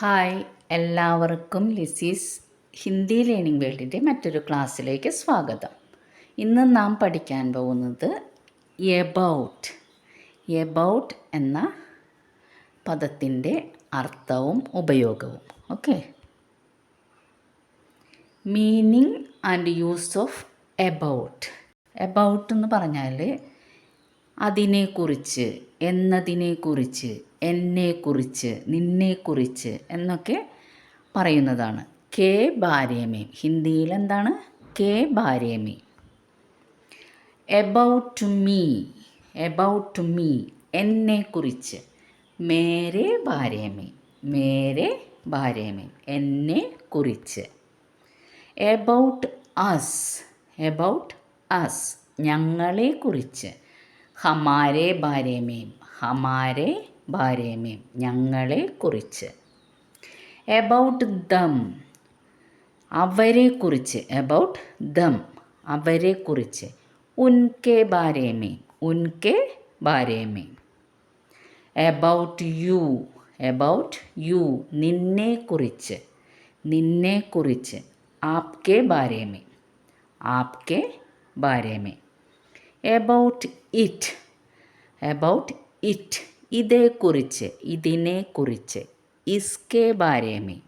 Hi, എല്ലാവർക്കും ലിസീസ് Hindi learning വേൾഡിൻ്റെ മറ്റൊരു ക്ലാസ്സിലേക്ക് സ്വാഗതം. ഇന്ന് നാം പഠിക്കാൻ പോകുന്നത് എബൌട്ട് എന്ന പദത്തിൻ്റെ അർത്ഥവും ഉപയോഗവും. Okay, meaning and use of about എന്ന് പറഞ്ഞാൽ അതിനെക്കുറിച്ച്, എന്നതിനെക്കുറിച്ച്, എന്നെക്കുറിച്ച്, നിന്നെക്കുറിച്ച് എന്നൊക്കെ പറയുന്നതാണ്. കെ ബാരേമേ, ഹിന്ദിയിൽ എന്താണ് കെ ബാരേമേ. എബൌട്ട് മീ, എന്നെക്കുറിച്ച്. മേരെ ബാരേമേ, എന്നെക്കുറിച്ച്. എബൌട്ട് അസ്, ഞങ്ങളെക്കുറിച്ച്. ഹമാരെ ബാരേമേം, ഞങ്ങളെക്കുറിച്ച്. എബൌട്ട് ദം, അവരെക്കുറിച്ച്. അവരെക്കുറിച്ച്. ഉൻകെ ബാരേമേം. എബൌട്ട് യു, നിന്നെക്കുറിച്ച്. ആപ്കെ ബാരേമേ. എബൌട്ട് ഇറ്റ്, ഇതിനെക്കുറിച്ച്. ഇസ്കെ ബാരേമേം.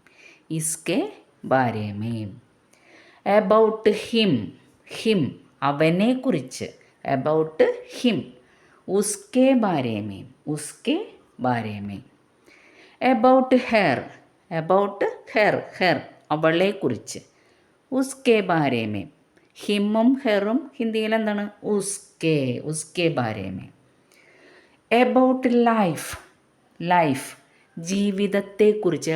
എബൌട്ട് ഹിം, അവനെക്കുറിച്ച്. About him. ഉസ്കെ ബാരേമേം. എബൌട്ട് ഹെർ, അവളെക്കുറിച്ച്. ഉസ്കെ ബാരേമേം. ഹിമ്മും ഹെറും ഹിന്ദിയിൽ എന്താണ്? ഉസ്കെ ബാരേമേം. എബൌട്ട് ലൈഫ്, ജീവിതത്തെക്കുറിച്ച്.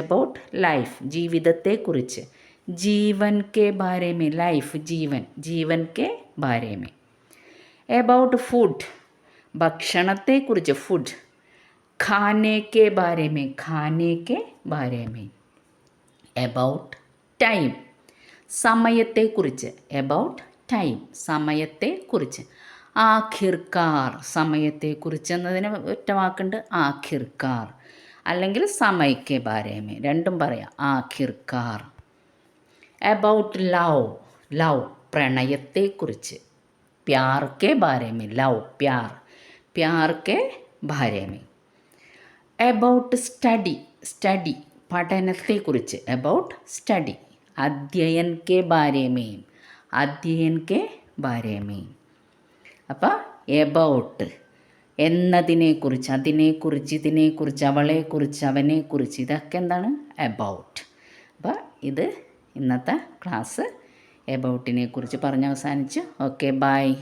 ജീവിതത്തെക്കുറിച്ച്. ജീവൻ കെ ബാരേമേ, ജീവൻ കെ ബാരേമേ. എബൌട്ട് ഫുഡ്, ഭക്ഷണത്തെക്കുറിച്ച്. ഫുഡ്. ഖാനെ കെ ബാരേമേ. എബൌട്ട് ടൈം, സമയത്തെക്കുറിച്ച്. എബൌട്ട് ടൈം, സമയത്തെക്കുറിച്ച്. ആഖിർക്കാർ, സമയത്തെക്കുറിച്ച് എന്നതിന് ഒറ്റ വാക്കുണ്ട്, ആഖിർക്കാർ. അല്ലെങ്കിൽ സമയ്ക്ക് ബാരേമേ, രണ്ടും പറയാം. ആഖിർക്കാർ. എബൌട്ട് ലവ്, പ്രണയത്തെക്കുറിച്ച്. പ്യാർ കെ ബാരേമേ, പ്യാർ കെ ബാരേമേ. എബൌട്ട് സ്റ്റഡി, പഠനത്തെക്കുറിച്ച്. About study. അധ്യയൻ കെ ബാരേമേ. അപ്പം എബൌട്ട് എന്നതിനെക്കുറിച്ച്, അതിനെക്കുറിച്ച്, ഇതിനെക്കുറിച്ച്, അവളെക്കുറിച്ച്, അവനെക്കുറിച്ച്, ഇതൊക്കെ എന്താണ്? എബൌട്ട്. അപ്പോൾ ഇത് ഇന്നത്തെ ക്ലാസ് എബൌട്ടിനെ കുറിച്ച് പറഞ്ഞ് അവസാനിച്ചു. Okay, by.